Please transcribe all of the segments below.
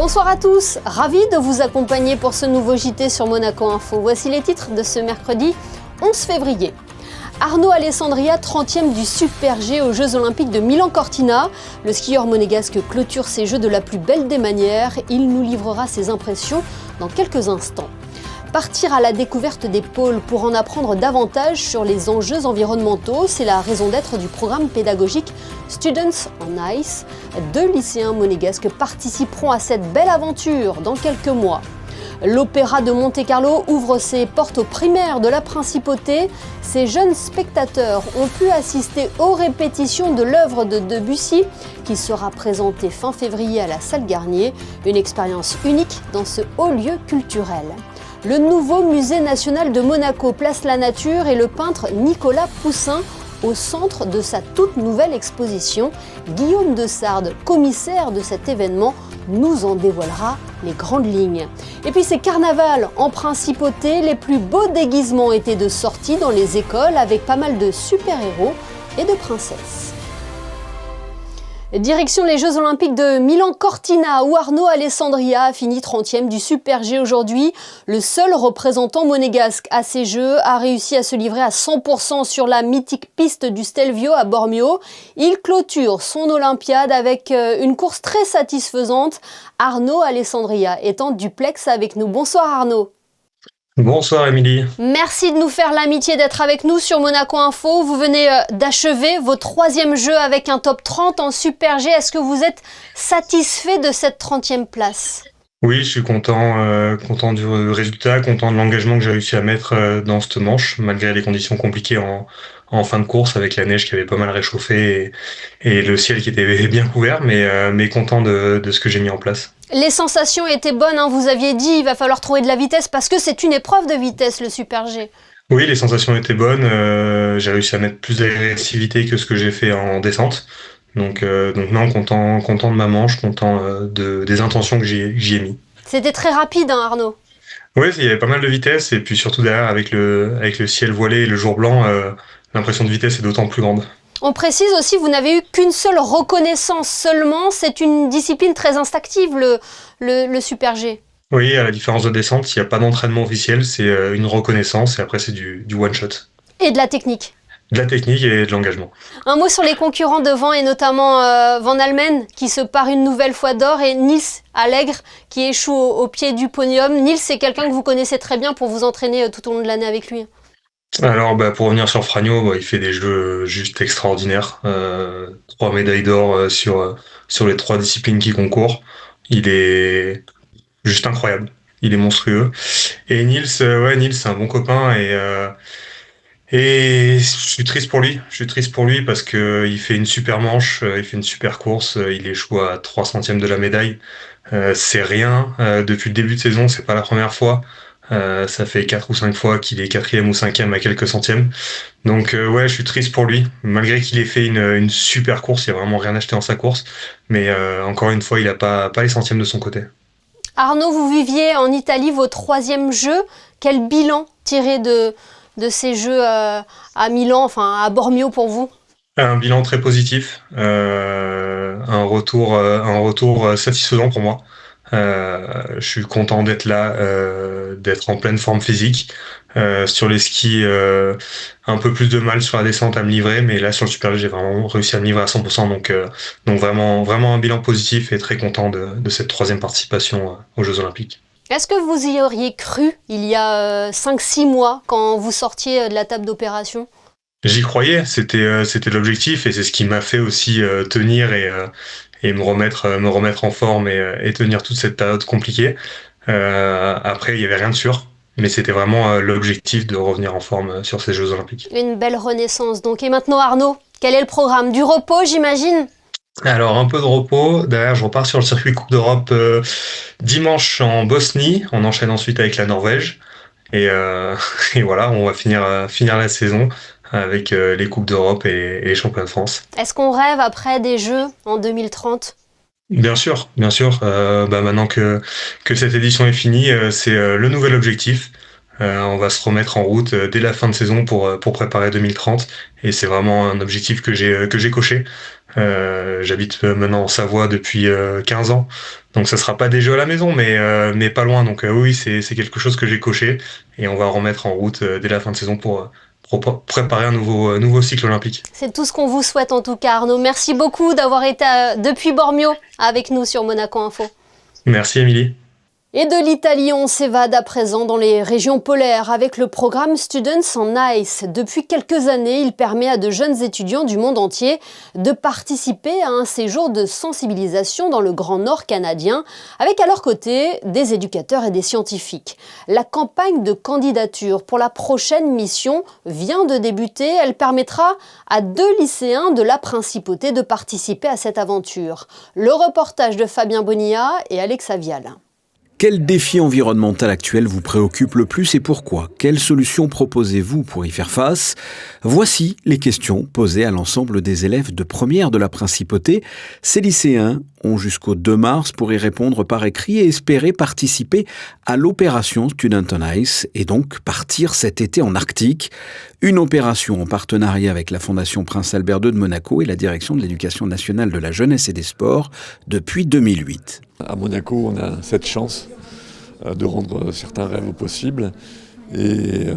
Bonsoir à tous, ravi de vous accompagner pour ce nouveau JT sur Monaco Info. Voici les titres de ce mercredi 11 février. Arnaud Alessandria, 30e du Super G aux Jeux Olympiques de Milan-Cortina. Le skieur monégasque clôture ses Jeux de la plus belle des manières. Il nous livrera ses impressions dans quelques instants. Partir à la découverte des pôles pour en apprendre davantage sur les enjeux environnementaux, c'est la raison d'être du programme pédagogique Students on Ice. 2 lycéens monégasques participeront à cette belle aventure dans quelques mois. L'Opéra de Monte-Carlo ouvre ses portes aux primaires de la Principauté. Ces jeunes spectateurs ont pu assister aux répétitions de l'œuvre de Debussy qui sera présentée fin février à la Salle Garnier. Une expérience unique dans ce haut lieu culturel. Le nouveau musée national de Monaco place la nature et le peintre Nicolas Poussin au centre de sa toute nouvelle exposition. Guillaume de Sardes, commissaire de cet événement, nous en dévoilera les grandes lignes. Et puis c'est carnaval en Principauté, les plus beaux déguisements étaient de sortie dans les écoles avec pas mal de super-héros et de princesses. Direction les Jeux Olympiques de Milan-Cortina où Arnaud Alessandria a fini 30e du Super G aujourd'hui. Le seul représentant monégasque à ces Jeux a réussi à se livrer à 100% sur la mythique piste du Stelvio à Bormio. Il clôture son Olympiade avec une course très satisfaisante. Arnaud Alessandria est en duplex avec nous. Bonsoir Arnaud. Bonsoir Émilie. Merci de nous faire l'amitié d'être avec nous sur Monaco Info. Vous venez d'achever vos 3e jeux avec un top 30 en Super G. Est-ce que vous êtes satisfait de cette 30e place ? Oui, je suis content du résultat, content de l'engagement que j'ai réussi à mettre dans cette manche, malgré les conditions compliquées en fin de course avec la neige qui avait pas mal réchauffé et le ciel qui était bien couvert, mais content de ce que j'ai mis en place. Les sensations étaient bonnes, hein. Vous aviez dit il va falloir trouver de la vitesse parce que c'est une épreuve de vitesse le Super G. Oui, les sensations étaient bonnes, j'ai réussi à mettre plus d'agressivité que ce que j'ai fait en descente. Donc non, content de ma manche, content des intentions que j'y ai mis. C'était très rapide, hein, Arnaud. Oui, il y avait pas mal de vitesse et puis surtout derrière avec le ciel voilé et le jour blanc, l'impression de vitesse est d'autant plus grande. On précise aussi, vous n'avez eu qu'une seule reconnaissance seulement. C'est une discipline très instinctive, le Super G. Oui, à la différence de descente, il n'y a pas d'entraînement officiel, c'est une reconnaissance et après c'est du one-shot. Et de la technique. De la technique et de l'engagement. Un mot sur les concurrents devant et notamment Van Almen qui se pare une nouvelle fois d'or et Nils Allègre qui échoue au pied du podium. Nils, c'est quelqu'un que vous connaissez très bien pour vous entraîner tout au long de l'année avec lui. Alors pour revenir sur Fragno, il fait des jeux juste extraordinaires. 3 médailles d'or sur les 3 disciplines qui concourent. Il est juste incroyable. Il est monstrueux. Et Nils, c'est un bon copain et je suis triste pour lui. Je suis triste pour lui parce que il fait une super manche, il fait une super course, il échoue à 3 centièmes de la médaille. C'est rien. Depuis le début de saison, c'est pas la première fois. Ça fait 4 ou 5 fois qu'il est 4e ou 5e à quelques centièmes. Donc je suis triste pour lui. Malgré qu'il ait fait une super course, il n'y a vraiment rien acheté en sa course. Mais encore une fois, il n'a pas les centièmes de son côté. Arnaud, vous viviez en Italie vos 3e jeux. Quel bilan tiré de ces jeux à Milan, enfin à Bormio pour vous ? Un bilan très positif. Un retour satisfaisant pour moi. Je suis content d'être là, d'être en pleine forme physique. Sur les skis, un peu plus de mal sur la descente à me livrer, mais là sur le Super G, j'ai vraiment réussi à me livrer à 100%. Donc vraiment un bilan positif et très content de cette 3e participation aux Jeux Olympiques. Est-ce que vous y auriez cru il y a 5-6 mois quand vous sortiez de la table d'opération ? J'y croyais, c'était l'objectif et c'est ce qui m'a fait aussi tenir et me remettre en forme et tenir toute cette période compliquée. Après, il y avait rien de sûr, mais c'était vraiment l'objectif de revenir en forme sur ces Jeux Olympiques. Une belle renaissance donc. Et maintenant Arnaud, quel est le programme ? Du repos j'imagine ? Alors un peu de repos, derrière je repars sur le circuit Coupe d'Europe dimanche en Bosnie, on enchaîne ensuite avec la Norvège et voilà, on va finir la saison avec les Coupes d'Europe et les Championnats de France. Est-ce qu'on rêve après des Jeux en 2030 ? Bien sûr. Maintenant que cette édition est finie, c'est le nouvel objectif. On va se remettre en route dès la fin de saison pour préparer 2030. Et c'est vraiment un objectif que j'ai coché. J'habite maintenant en Savoie depuis 15 ans. Donc ça sera pas des jeux à la maison, mais pas loin. Donc oui, c'est quelque chose que j'ai coché. Et on va remettre en route dès la fin de saison pour préparer un nouveau cycle olympique. C'est tout ce qu'on vous souhaite en tout cas, Arnaud. Merci beaucoup d'avoir été depuis Bormio avec nous sur Monaco Info. Merci Émilie. Et de l'Italie, on s'évade à présent dans les régions polaires avec le programme Students on Ice. Depuis quelques années, il permet à de jeunes étudiants du monde entier de participer à un séjour de sensibilisation dans le Grand Nord canadien, avec à leur côté des éducateurs et des scientifiques. La campagne de candidature pour la prochaine mission vient de débuter. Elle permettra à 2 lycéens de la Principauté de participer à cette aventure. Le reportage de Fabien Bonilla et Alexa Vial. Quel défi environnemental actuel vous préoccupe le plus et pourquoi ? Quelles solutions proposez-vous pour y faire face ? Voici les questions posées à l'ensemble des élèves de première de la Principauté. Ces lycéens ont jusqu'au 2 mars pour y répondre par écrit et espérer participer à l'opération Student on Ice et donc partir cet été en Arctique. Une opération en partenariat avec la Fondation Prince Albert II de Monaco et la Direction de l'Éducation nationale de la jeunesse et des sports depuis 2008. À Monaco, on a cette chance de rendre certains rêves possibles. Et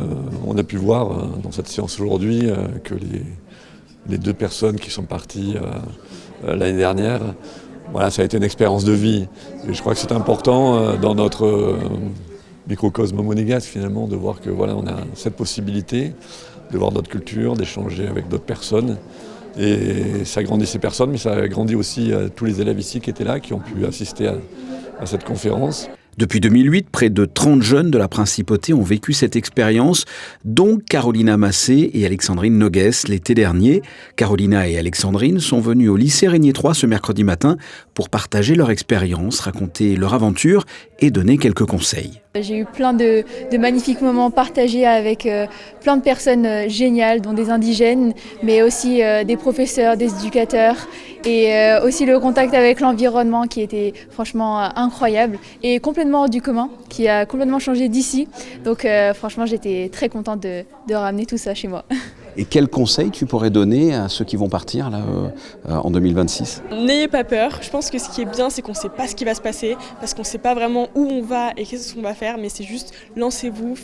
on a pu voir dans cette séance aujourd'hui que les 2 personnes qui sont parties l'année dernière, voilà, ça a été une expérience de vie. Et je crois que c'est important dans notre microcosme monégasque finalement de voir que voilà, on a cette possibilité de voir d'autres cultures, d'échanger avec d'autres personnes. Et ça grandit ces personnes, mais ça a grandi aussi tous les élèves ici qui étaient là, qui ont pu assister à cette conférence. Depuis 2008, près de 30 jeunes de la Principauté ont vécu cette expérience, dont Carolina Massé et Alexandrine Nogues l'été dernier. Carolina et Alexandrine sont venues au lycée Régnier 3 ce mercredi matin pour partager leur expérience, raconter leur aventure et donner quelques conseils. J'ai eu plein de magnifiques moments partagés avec plein de personnes géniales, dont des indigènes, mais aussi des professeurs, des éducateurs, et aussi le contact avec l'environnement qui était franchement incroyable et complètement hors du commun, qui a complètement changé d'ici. Donc franchement, j'étais très contente de ramener tout ça chez moi. Et quels conseils tu pourrais donner à ceux qui vont partir là, en 2026 ? N'ayez pas peur. Je pense que ce qui est bien, c'est qu'on ne sait pas ce qui va se passer, parce qu'on ne sait pas vraiment où on va et qu'est-ce qu'on va faire, mais c'est juste lancez-vous,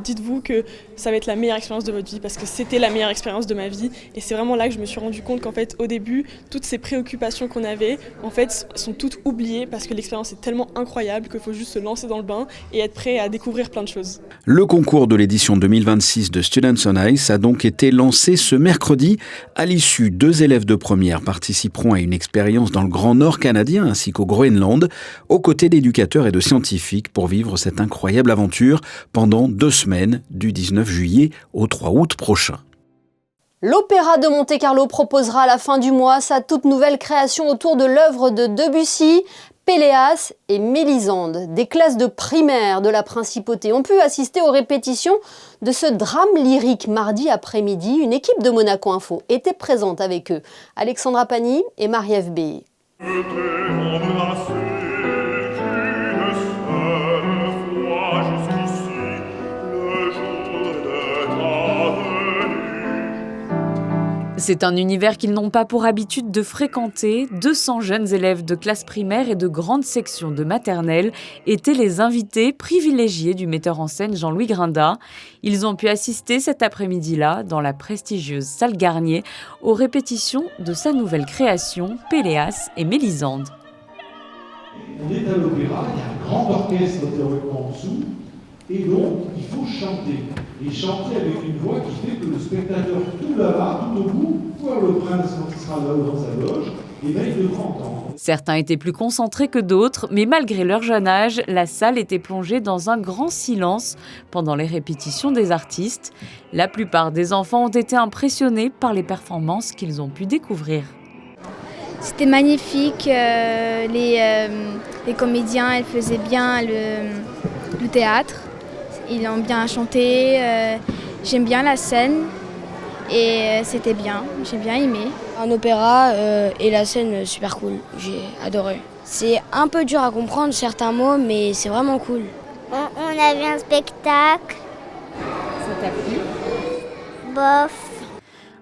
dites-vous que ça va être la meilleure expérience de votre vie, parce que c'était la meilleure expérience de ma vie. Et c'est vraiment là que je me suis rendu compte qu'en fait, au début, toutes ces préoccupations qu'on avait, en fait, sont toutes oubliées, parce que l'expérience est tellement incroyable qu'il faut juste se lancer dans le bain et être prêt à découvrir plein de choses. Le concours de l'édition 2026 de Students on Ice a donc été lancé ce mercredi. À l'issue, 2 élèves de première participeront à une expérience dans le Grand Nord canadien ainsi qu'au Groenland, aux côtés d'éducateurs et de scientifiques pour vivre cette incroyable aventure pendant 2 semaines, du 19 juillet au 3 août prochain. L'Opéra de Monte-Carlo proposera à la fin du mois sa toute nouvelle création autour de l'œuvre de Debussy. Péléas et Mélisande, des classes de primaire de la Principauté, ont pu assister aux répétitions de ce drame lyrique mardi après-midi. Une équipe de Monaco Info était présente avec eux. Alexandra Pani et Marie-Ève B. C'est un univers qu'ils n'ont pas pour habitude de fréquenter. 200 jeunes élèves de classe primaire et de grandes sections de maternelle étaient les invités privilégiés du metteur en scène Jean-Louis Grinda. Ils ont pu assister cet après-midi-là, dans la prestigieuse salle Garnier, aux répétitions de sa nouvelle création, Péléas et Mélisande. On est à l'opéra, il y a un grand orchestre théoriquement en dessous, et donc il faut chanter. Et chanter avec une voix qui fait que le spectateur, tout là-bas, tout au bout, voir le prince quand il sera là dans sa loge, et bien il devra entendre. Certains étaient plus concentrés que d'autres, mais malgré leur jeune âge, la salle était plongée dans un grand silence pendant les répétitions des artistes. La plupart des enfants ont été impressionnés par les performances qu'ils ont pu découvrir. C'était magnifique, les comédiens, elles faisaient bien le théâtre. Ils ont bien chanté, j'aime bien la scène et c'était bien, j'ai bien aimé. Un opéra et la scène super cool, j'ai adoré. C'est un peu dur à comprendre certains mots mais c'est vraiment cool. On avait un spectacle t'a plu? Bof.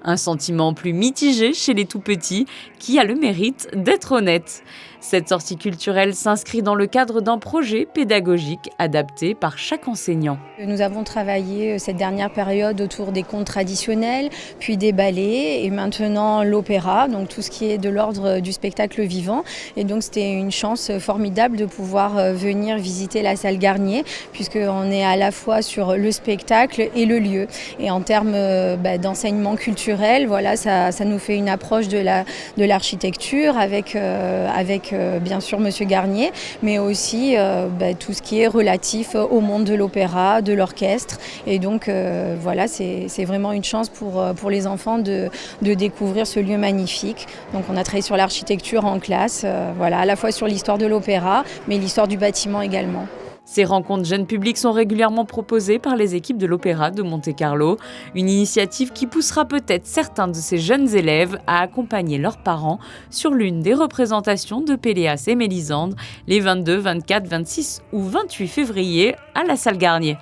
Un sentiment plus mitigé chez les tout-petits qui a le mérite d'être honnête. Cette sortie culturelle s'inscrit dans le cadre d'un projet pédagogique adapté par chaque enseignant. Nous avons travaillé cette dernière période autour des contes traditionnels, puis des ballets et maintenant l'opéra, donc tout ce qui est de l'ordre du spectacle vivant. Et donc c'était une chance formidable de pouvoir venir visiter la salle Garnier, puisqu'on est à la fois sur le spectacle et le lieu. Et en termes d'enseignement culturel, voilà, ça nous fait une approche de l'architecture avec bien sûr Monsieur Garnier, mais aussi tout ce qui est relatif au monde de l'opéra, de l'orchestre. Et donc voilà, c'est vraiment une chance pour les enfants de découvrir ce lieu magnifique. Donc on a travaillé sur l'architecture en classe, voilà, à la fois sur l'histoire de l'opéra, mais l'histoire du bâtiment également. Ces rencontres jeunes publics sont régulièrement proposées par les équipes de l'Opéra de Monte-Carlo, une initiative qui poussera peut-être certains de ces jeunes élèves à accompagner leurs parents sur l'une des représentations de Péléas et Mélisande les 22, 24, 26 ou 28 février à la salle Garnier.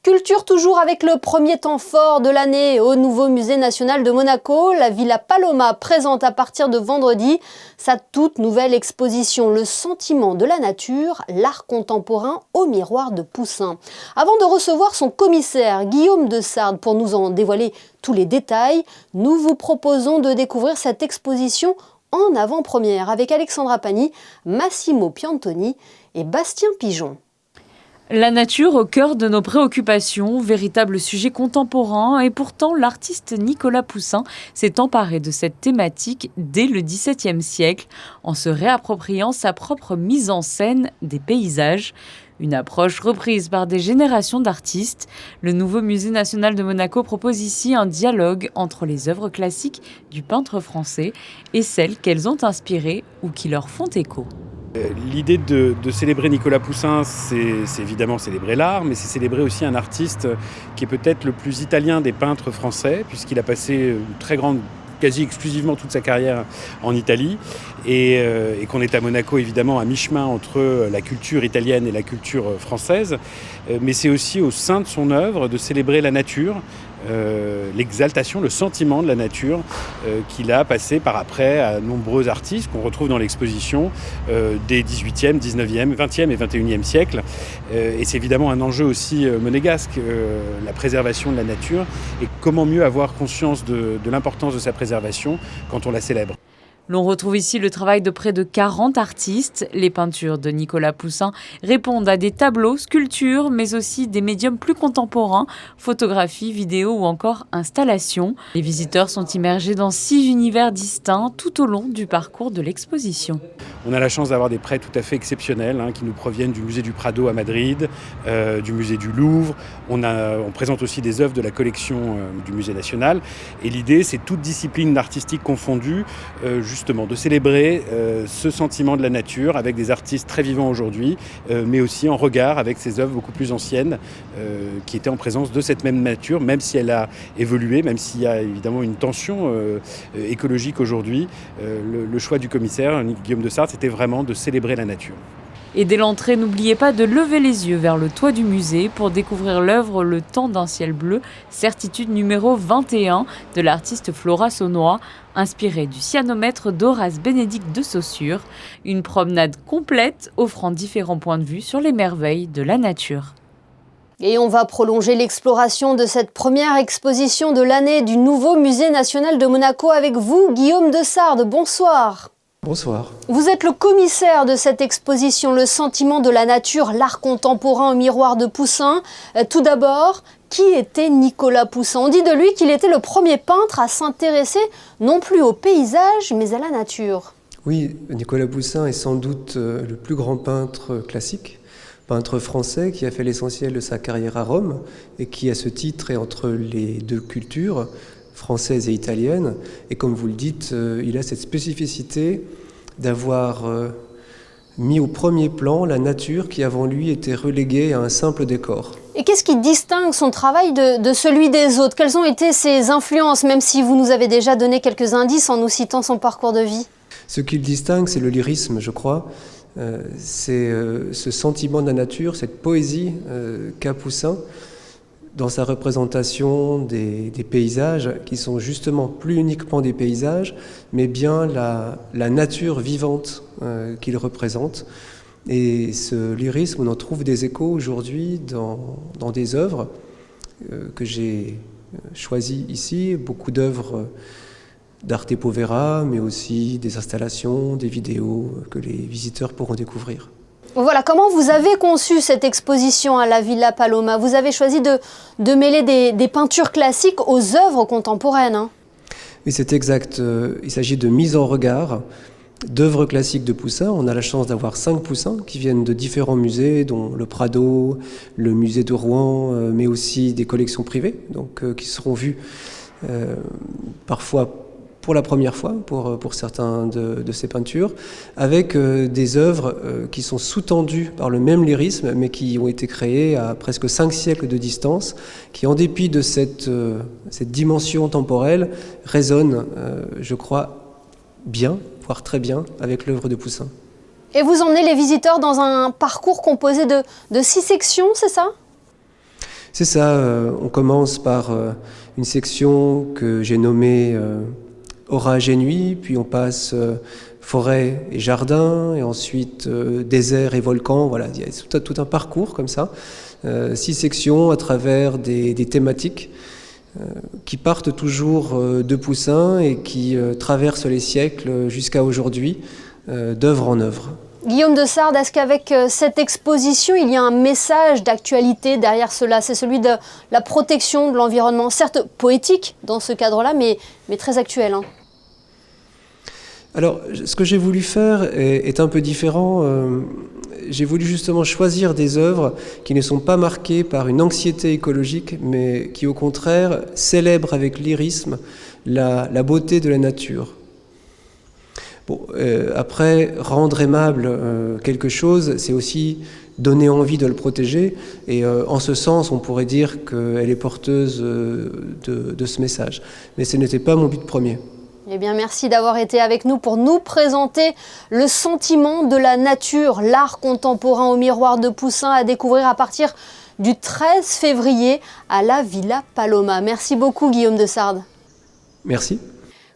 Culture toujours avec le premier temps fort de l'année au nouveau musée national de Monaco. La Villa Paloma présente à partir de vendredi sa toute nouvelle exposition, Le sentiment de la nature, l'art contemporain au miroir de Poussin. Avant de recevoir son commissaire Guillaume de Sardes pour nous en dévoiler tous les détails, nous vous proposons de découvrir cette exposition en avant-première avec Alexandra Pani, Massimo Piantoni et Bastien Pigeon. La nature au cœur de nos préoccupations, véritable sujet contemporain, et pourtant l'artiste Nicolas Poussin s'est emparé de cette thématique dès le XVIIe siècle, en se réappropriant sa propre mise en scène des paysages. Une approche reprise par des générations d'artistes. Le nouveau musée national de Monaco propose ici un dialogue entre les œuvres classiques du peintre français et celles qu'elles ont inspirées ou qui leur font écho. L'idée de célébrer Nicolas Poussin, c'est évidemment célébrer l'art, mais c'est célébrer aussi un artiste qui est peut-être le plus italien des peintres français, puisqu'il a passé une très grande, quasi exclusivement toute sa carrière en Italie, et qu'on est à Monaco évidemment à mi-chemin entre la culture italienne et la culture française, mais c'est aussi au sein de son œuvre de célébrer la nature, l'exaltation, le sentiment de la nature qu'il a passé par après à nombreux artistes qu'on retrouve dans l'exposition des 18e, 19e, 20e et 21e siècles. Et c'est évidemment un enjeu aussi monégasque, la préservation de la nature, et comment mieux avoir conscience de l'importance de sa préservation quand on la célèbre. L'on retrouve ici le travail de près de 40 artistes. Les peintures de Nicolas Poussin répondent à des tableaux, sculptures, mais aussi des médiums plus contemporains, photographies, vidéos ou encore installations. Les visiteurs sont immergés dans 6 univers distincts tout au long du parcours de l'exposition. On a la chance d'avoir des prêts tout à fait exceptionnels qui nous proviennent du musée du Prado à Madrid, du musée du Louvre. On présente aussi des œuvres de la collection du musée national. Et l'idée, c'est toute discipline artistique confondue, justement de célébrer ce sentiment de la nature avec des artistes très vivants aujourd'hui, mais aussi en regard avec ces œuvres beaucoup plus anciennes qui étaient en présence de cette même nature, même si elle a évolué, même s'il y a évidemment une tension écologique aujourd'hui. Le choix du commissaire, Guillaume de Sardes, c'était vraiment de célébrer la nature. Et dès l'entrée, n'oubliez pas de lever les yeux vers le toit du musée pour découvrir l'œuvre Le temps d'un ciel bleu, certitude numéro 21 de l'artiste Flora Saunois, inspirée du cyanomètre d'Horace Bénédicte de Saussure. Une promenade complète offrant différents points de vue sur les merveilles de la nature. Et on va prolonger l'exploration de cette première exposition de l'année du nouveau musée national de Monaco avec vous, Guillaume de Sardes. Bonsoir. Bonsoir. Vous êtes le commissaire de cette exposition, Le sentiment de la nature, l'art contemporain au miroir de Poussin. Tout d'abord, qui était Nicolas Poussin? On dit de lui qu'il était le premier peintre à s'intéresser non plus au paysage, mais à la nature. Oui, Nicolas Poussin est sans doute le plus grand peintre classique, peintre français qui a fait l'essentiel de sa carrière à Rome et qui, à ce titre, est entre les deux cultures, française et italienne, et comme vous le dites, il a cette spécificité d'avoir mis au premier plan la nature qui avant lui était reléguée à un simple décor. Et qu'est-ce qui distingue son travail de celui des autres? Quelles ont été ses influences, même si vous nous avez déjà donné quelques indices en nous citant son parcours de vie? Ce qui le distingue, c'est le lyrisme, je crois. C'est ce sentiment de la nature, cette poésie qu'a Poussin, dans sa représentation des paysages qui sont justement plus uniquement des paysages, mais bien la nature vivante qu'il représente. Et ce lyrisme, on en trouve des échos aujourd'hui dans des œuvres que j'ai choisies ici, beaucoup d'œuvres d'Arte Povera, mais aussi des installations, des vidéos que les visiteurs pourront découvrir. Voilà, comment vous avez conçu cette exposition à la Villa Paloma? Vous avez choisi de mêler des peintures classiques aux œuvres contemporaines. Hein. Oui, c'est exact. Il s'agit de mise en regard d'œuvres classiques de Poussin. On a la chance d'avoir 5 Poussins qui viennent de différents musées, dont le Prado, le musée de Rouen, mais aussi des collections privées, donc qui seront vues parfois pour la première fois pour certains de ces peintures, avec des œuvres qui sont sous-tendues par le même lyrisme, mais qui ont été créées à presque 5 siècles de distance, qui, en dépit de cette dimension temporelle, résonnent, je crois, bien, voire très bien, avec l'œuvre de Poussin. Et vous emmenez les visiteurs dans un parcours composé de 6 sections, c'est ça ? C'est ça, on commence par une section que j'ai nommée Orage et nuit, puis on passe forêt et jardin, et ensuite désert et volcan. Voilà, il y a tout un parcours comme ça, 6 sections à travers des thématiques qui partent toujours de Poussin et qui traversent les siècles jusqu'à aujourd'hui, d'œuvre en œuvre. Guillaume de Sarde, est-ce qu'avec cette exposition, il y a un message d'actualité derrière cela? C'est celui de la protection de l'environnement, certes poétique dans ce cadre-là, mais très actuel. Hein. Alors, ce que j'ai voulu faire est un peu différent. J'ai voulu justement choisir des œuvres qui ne sont pas marquées par une anxiété écologique, mais qui au contraire célèbrent avec lyrisme la beauté de la nature. Bon, après, rendre aimable quelque chose, c'est aussi donner envie de le protéger. Et en ce sens, on pourrait dire qu'elle est porteuse de ce message. Mais ce n'était pas mon but premier. Eh bien, merci d'avoir été avec nous pour nous présenter le sentiment de la nature, l'art contemporain au miroir de Poussin à découvrir à partir du 13 février à la Villa Paloma. Merci beaucoup, Guillaume de Sarde. Merci.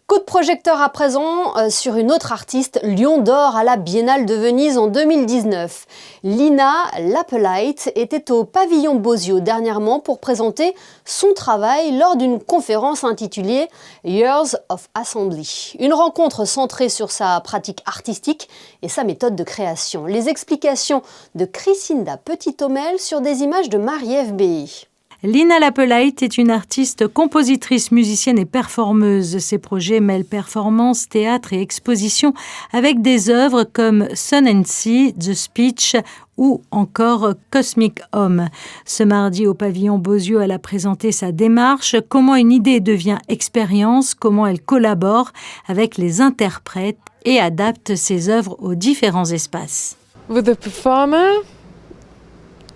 Coup de projecteur à présent sur une autre artiste, Lion d'or à la Biennale de Venise en 2019. Lina Lappeleit était au pavillon Bosio dernièrement pour présenter son travail lors d'une conférence intitulée Years of Assembly. Une rencontre centrée sur sa pratique artistique et sa méthode de création. Les explications de Chrisinda Petit-Homel sur des images de Marie-Ève Béhy. Lina Lappeleit est une artiste, compositrice, musicienne et performeuse. Ses projets mêlent performance, théâtre et exposition avec des œuvres comme Sun and Sea, The Speech ou encore Cosmic Home. Ce mardi au pavillon Bosio, elle a présenté sa démarche, comment une idée devient expérience, comment elle collabore avec les interprètes et adapte ses œuvres aux différents espaces. With the performer,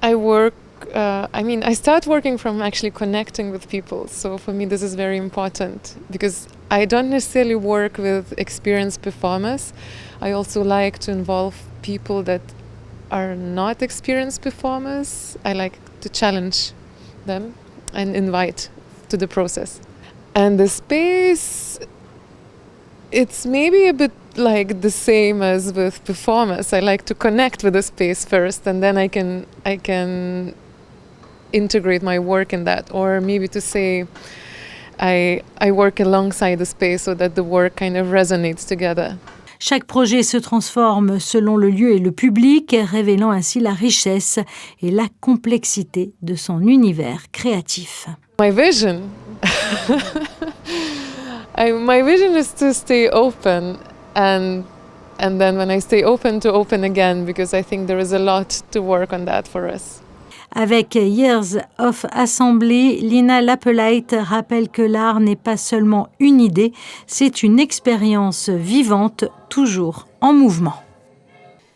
I start working from actually connecting with people. So for me, this is very important because I don't necessarily work with experienced performers. I also like to involve people that are not experienced performers. I like to challenge them and invite to the process. And the space, it's maybe a bit like the same as with performers. I like to connect with the space first, and then I can integrate my work in that, or maybe to say I work alongside the space so that the work kind of resonates together. Chaque projet se transforme selon le lieu et le public, révélant ainsi la richesse et la complexité de son univers créatif. My vision, my vision is to stay open and then when I stay open, to open again, because I think there is a lot to work on that for us. Avec Years of Assembly, Lina Lappeleit rappelle que l'art n'est pas seulement une idée, c'est une expérience vivante, toujours en mouvement.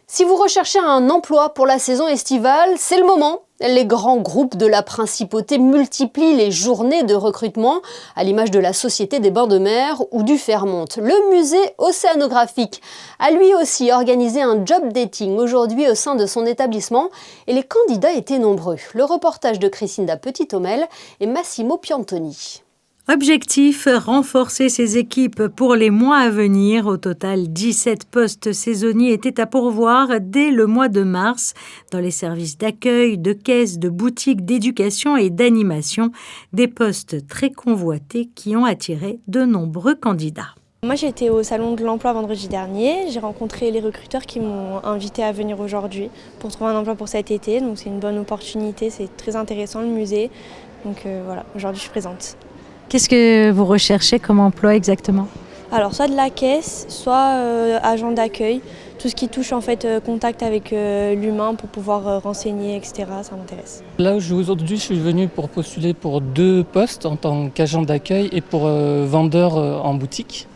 Si vous recherchez un emploi pour la saison estivale, c'est le moment. Les grands groupes de la principauté multiplient les journées de recrutement, à l'image de la Société des bords de mer ou du Fairmont. Le musée océanographique a lui aussi organisé un job dating aujourd'hui au sein de son établissement et les candidats étaient nombreux. Le reportage de Crisinda Petit-Homel et Massimo Piantoni. Objectif, renforcer ses équipes pour les mois à venir. Au total, 17 postes saisonniers étaient à pourvoir dès le mois de mars dans les services d'accueil, de caisse, de boutique, d'éducation et d'animation. Des postes très convoités qui ont attiré de nombreux candidats. Moi, j'étais au salon de l'emploi vendredi dernier. J'ai rencontré les recruteurs qui m'ont invité à venir aujourd'hui pour trouver un emploi pour cet été. Donc c'est une bonne opportunité, c'est très intéressant le musée. Donc voilà, aujourd'hui je suis présente. Qu'est-ce que vous recherchez comme emploi exactement ? Alors soit de la caisse, soit agent d'accueil, tout ce qui touche en fait contact avec l'humain pour pouvoir renseigner, etc. Ça m'intéresse. Là aujourd'hui, je suis venue pour postuler pour 2 postes en tant qu'agent d'accueil et pour vendeur en boutique.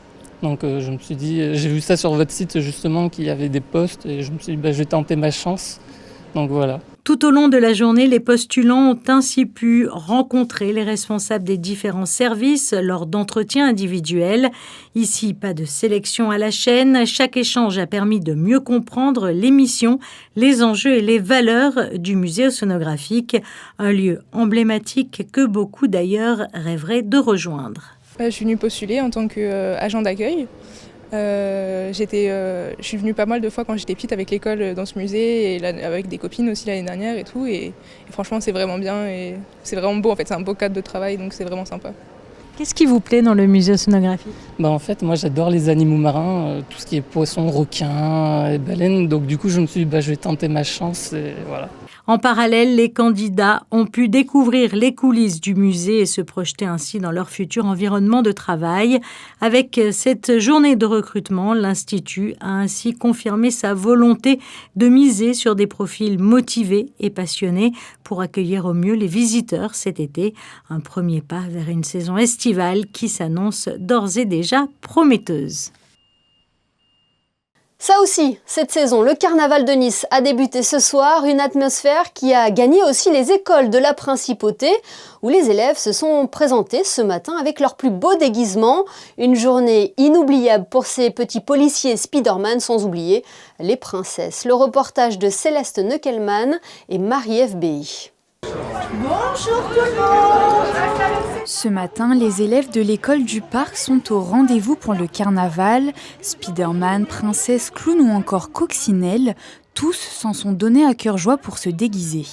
Donc je me suis dit, j'ai vu ça sur votre site justement qu'il y avait des postes et je me suis dit je vais tenter ma chance. Donc voilà. Tout au long de la journée, les postulants ont ainsi pu rencontrer les responsables des différents services lors d'entretiens individuels. Ici, pas de sélection à la chaîne. Chaque échange a permis de mieux comprendre les missions, les enjeux et les valeurs du musée océanographique. Un lieu emblématique que beaucoup d'ailleurs rêveraient de rejoindre. Je suis venue postuler en tant qu'agent d'accueil. Je suis venue pas mal de fois quand j'étais petite avec l'école dans ce musée et avec des copines aussi l'année dernière et tout et franchement c'est vraiment bien et c'est vraiment beau en fait, c'est un beau cadre de travail donc c'est vraiment sympa. Qu'est-ce qui vous plaît dans le musée océanographique ? En fait moi j'adore les animaux marins, tout ce qui est poissons, requins et baleines, donc du coup je me suis dit je vais tenter ma chance et voilà. En parallèle, les candidats ont pu découvrir les coulisses du musée et se projeter ainsi dans leur futur environnement de travail. Avec cette journée de recrutement, l'Institut a ainsi confirmé sa volonté de miser sur des profils motivés et passionnés pour accueillir au mieux les visiteurs cet été. Un premier pas vers une saison estivale qui s'annonce d'ores et déjà prometteuse. Ça aussi, cette saison, le carnaval de Nice a débuté ce soir, une atmosphère qui a gagné aussi les écoles de la Principauté, où les élèves se sont présentés ce matin avec leurs plus beaux déguisements. Une journée inoubliable pour ces petits policiers Spider-Man, sans oublier les princesses. Le reportage de Céleste Neukelman et Marie-Ève Béhi. Bonjour tout le monde! Ce matin, les élèves de l'école du parc sont au rendez-vous pour le carnaval. Spider-Man, princesse, clown ou encore coccinelle, tous s'en sont donnés à cœur joie pour se déguiser.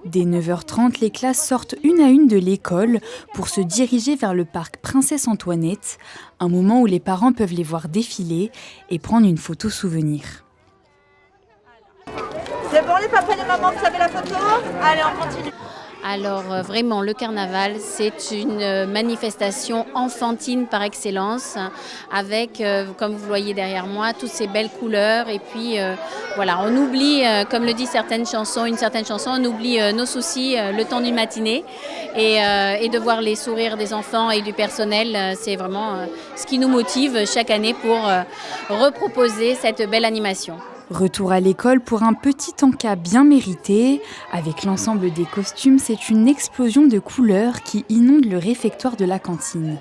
Dès 9h30, les classes sortent une à une de l'école pour se diriger vers le parc Princesse Antoinette, un moment où les parents peuvent les voir défiler et prendre une photo souvenir. C'est bon les papas et les mamans, vous avez la photo? Allez, on continue. Alors vraiment, le carnaval, c'est une manifestation enfantine par excellence, avec, comme vous voyez derrière moi, toutes ces belles couleurs. Et puis voilà, on oublie, comme le dit une certaine chanson, on oublie nos soucis le temps d'une matinée. Et de voir les sourires des enfants et du personnel, c'est vraiment ce qui nous motive chaque année pour reproposer cette belle animation. Retour à l'école pour un petit encas bien mérité. Avec l'ensemble des costumes, c'est une explosion de couleurs qui inonde le réfectoire de la cantine.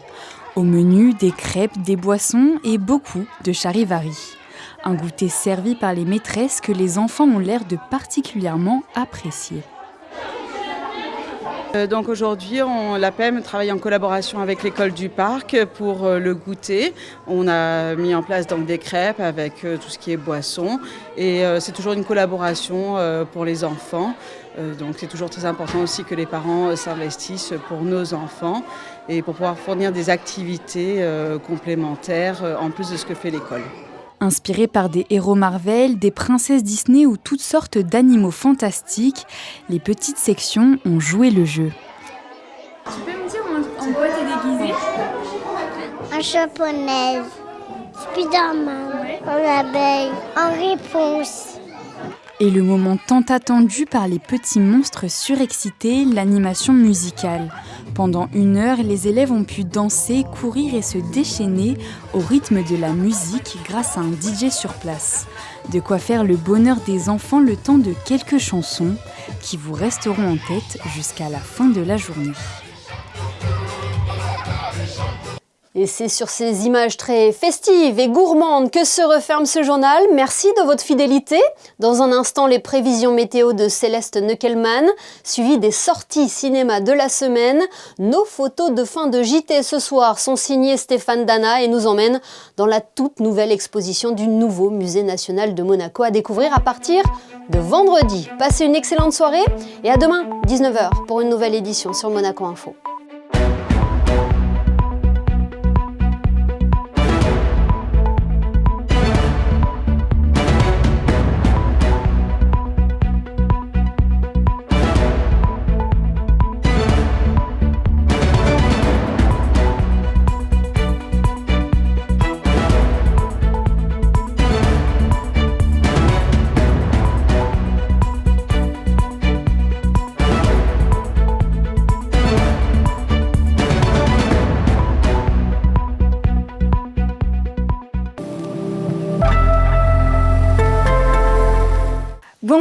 Au menu, des crêpes, des boissons et beaucoup de charivari. Un goûter servi par les maîtresses que les enfants ont l'air de particulièrement apprécier. Donc aujourd'hui, l'APEM travaille en collaboration avec l'école du parc pour le goûter. On a mis en place donc des crêpes avec tout ce qui est boisson et c'est toujours une collaboration pour les enfants. Donc c'est toujours très important aussi que les parents s'investissent pour nos enfants et pour pouvoir fournir des activités complémentaires en plus de ce que fait l'école. Inspirés par des héros Marvel, des princesses Disney ou toutes sortes d'animaux fantastiques, les petites sections ont joué le jeu. Tu peux me dire en quoi t'es déguisée? En japonaise, Spider-Man, en abeille, en réponse. Et le moment tant attendu par les petits monstres surexcités, l'animation musicale. Pendant 1 heure, les élèves ont pu danser, courir et se déchaîner au rythme de la musique grâce à un DJ sur place. De quoi faire le bonheur des enfants le temps de quelques chansons qui vous resteront en tête jusqu'à la fin de la journée. Et c'est sur ces images très festives et gourmandes que se referme ce journal. Merci de votre fidélité. Dans un instant, les prévisions météo de Céleste Neckelmann, suivies des sorties cinéma de la semaine. Nos photos de fin de JT ce soir sont signées Stéphane Dana et nous emmènent dans la toute nouvelle exposition du nouveau Musée national de Monaco à découvrir à partir de vendredi. Passez une excellente soirée et à demain, 19h, pour une nouvelle édition sur Monaco Info.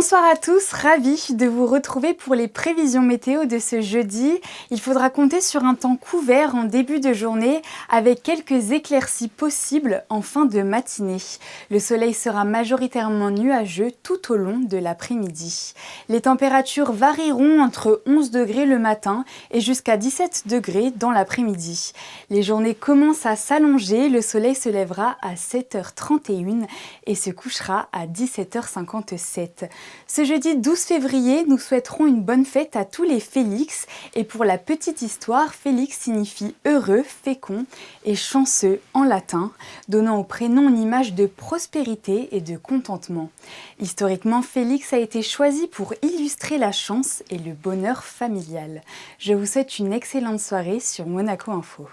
Bonsoir à tous, ravie de vous retrouver pour les prévisions météo de ce jeudi. Il faudra compter sur un temps couvert en début de journée avec quelques éclaircies possibles en fin de matinée. Le soleil sera majoritairement nuageux tout au long de l'après-midi. Les températures varieront entre 11 degrés le matin et jusqu'à 17 degrés dans l'après-midi. Les journées commencent à s'allonger, le soleil se lèvera à 7h31 et se couchera à 17h57. Ce jeudi 12 février, nous souhaiterons une bonne fête à tous les Félix. Et pour la petite histoire, Félix signifie heureux, fécond et chanceux en latin, donnant au prénom une image de prospérité et de contentement. Historiquement, Félix a été choisi pour illustrer la chance et le bonheur familial. Je vous souhaite une excellente soirée sur Monaco Info.